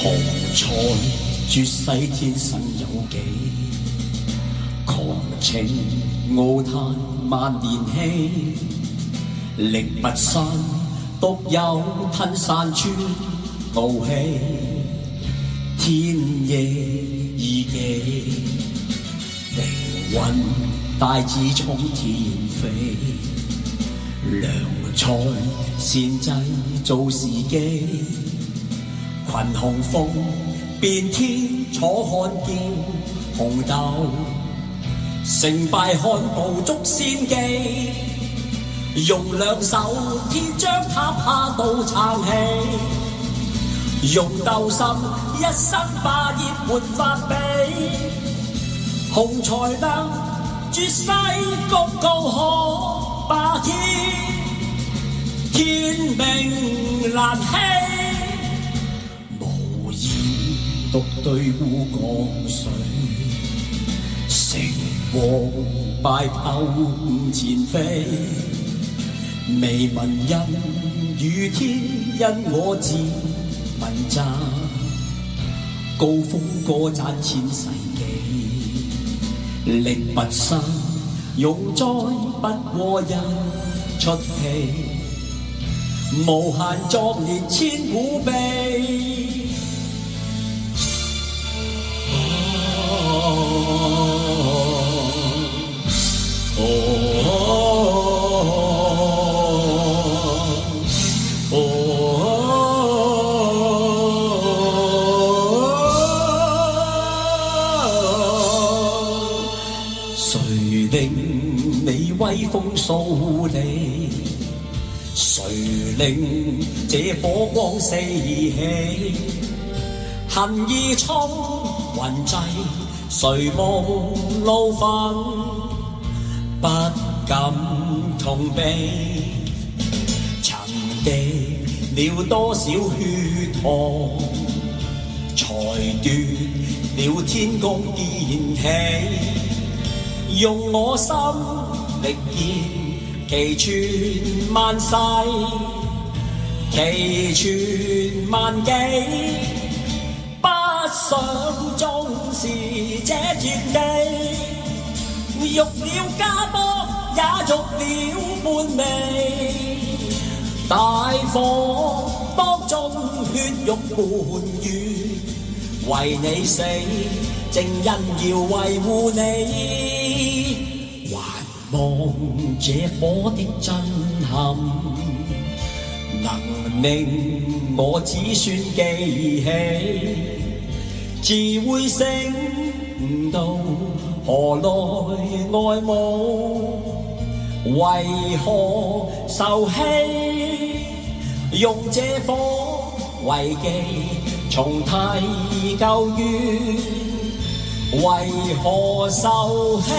狂才絕世天生有幾，狂情傲嘆萬年稀，力不散獨有吞山川傲氣，天夜異己，靈魂大志衝天飛，良才善製造時機，群雄風變天楚漢劍，紅豆成敗看捕捉先機，用兩手天將塔下刀撐起，用鬥心一生霸業沒法比，雄才能絕世功高可霸天，天命難欺，無言獨對烏江水，成王敗寇前飛，未聞因與天因我自問責，高峰歌讚千世紀，力不生用哉不過人出戲，無限作烈千古悲。誰令你威風掃地？誰令這火光四起？恨意衝雲際，誰無怒憤？不敢同悲，曾滴了多少血汗，才奪了天公建起，用我心力竭，其傳萬世，其傳萬紀，不想終是這絕地，欲了家邦也欲了半味，大火當中血肉伴月，為你死，正因要維護你，還望這火的震撼，能令我子孫記起，自會醒到何來愛慕，為何受欺？用這火為記，重提舊怨，為何受欺？